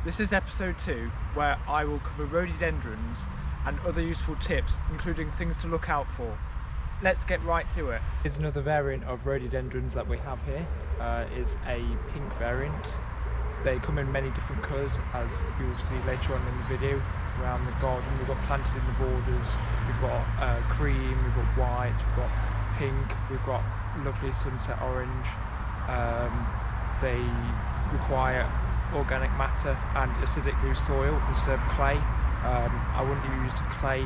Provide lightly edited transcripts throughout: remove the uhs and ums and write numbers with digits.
This is episode 2, where I will cover rhododendrons and other useful tips, including things to look out for. Let's get right to it. Here's another variant of rhododendrons that we have here. Is a pink variant. They come in many different colours, as you'll see later on in the video. Around the garden we've got planted in the borders, we've got cream, we've got white, we've got pink, we've got lovely sunset orange. They require organic matter and acidic loose soil instead of clay. I wouldn't use clay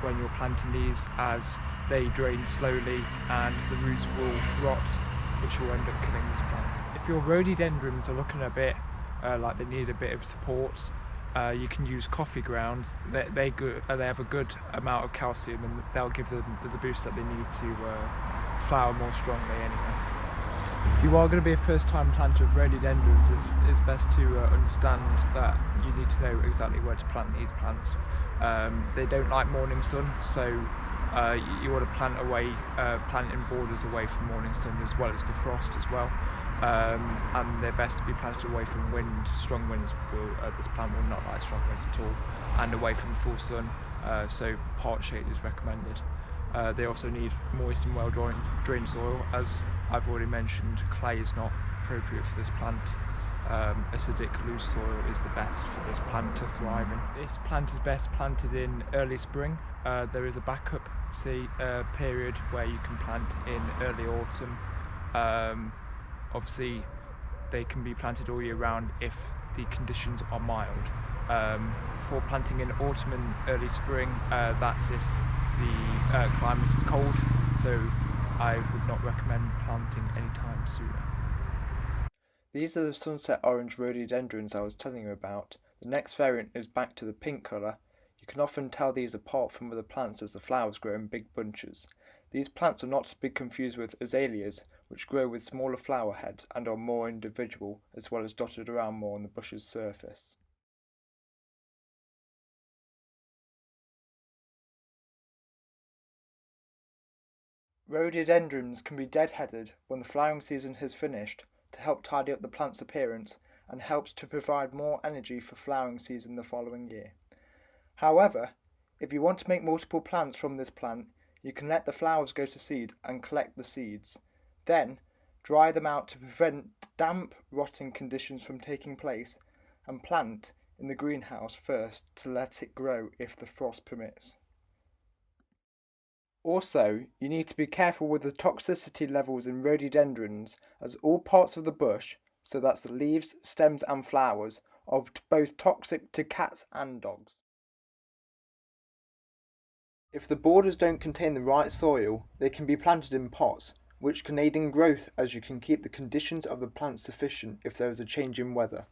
when you're planting these, as they drain slowly and the roots will rot, which will end up killing this plant. If your rhododendrons are looking a bit like they need a bit of support, you can use coffee grounds. They have a good amount of calcium, and they'll give them the boost that they need to flower more strongly anyway. If you are going to be a first-time planter of rhododendrons, it's best to understand that you need to know exactly where to plant these plants. They don't like morning sun, so you want to plant in borders away from morning sun, as well as the frost as well. And they're best to be planted away from wind. Strong winds this plant will not like strong winds at all, and away from full sun, so part shade is recommended. They also need moist and well drained soil. As I've already mentioned, clay is not appropriate for this plant. Acidic loose soil is the best for this plant to thrive in. This plant is best planted in early spring. There is a backup period where you can plant in early autumn. Obviously they can be planted all year round if the conditions are mild. For planting in autumn and early spring, that's if the climate is cold, so I would not recommend planting anytime sooner. These are the sunset orange rhododendrons I was telling you about. The next variant is back to the pink colour. You can often tell these apart from other plants as the flowers grow in big bunches. These plants are not to be confused with azaleas, which grow with smaller flower heads and are more individual, as well as dotted around more on the bush's surface. Rhododendrons can be deadheaded when the flowering season has finished, to help tidy up the plant's appearance, and helps to provide more energy for flowering season the following year. However, if you want to make multiple plants from this plant, you can let the flowers go to seed and collect the seeds. Then, dry them out to prevent damp, rotting conditions from taking place, and plant in the greenhouse first to let it grow if the frost permits. Also, you need to be careful with the toxicity levels in rhododendrons, as all parts of the bush, so that's the leaves, stems and flowers, are both toxic to cats and dogs. If the borders don't contain the right soil, they can be planted in pots, which can aid in growth, as you can keep the conditions of the plant sufficient if there is a change in weather.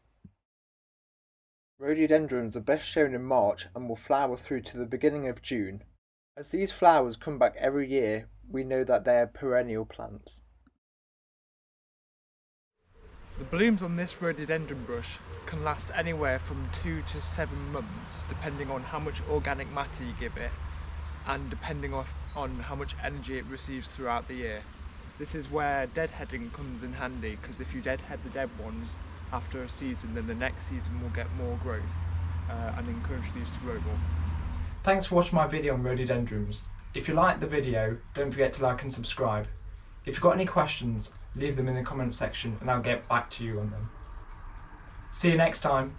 Rhododendrons are best shown in March and will flower through to the beginning of June. As these flowers come back every year, we know that they are perennial plants. The blooms on this rhododendron bush can last anywhere from 2 to 7 months, depending on how much organic matter you give it, and depending on how much energy it receives throughout the year. This is where deadheading comes in handy, because if you deadhead the dead ones after a season, then the next season will get more growth and encourage these to grow more. Thanks for watching my video on rhododendrons. If you liked the video, don't forget to like and subscribe. If you've got any questions, leave them in the comment section and I'll get back to you on them. See you next time.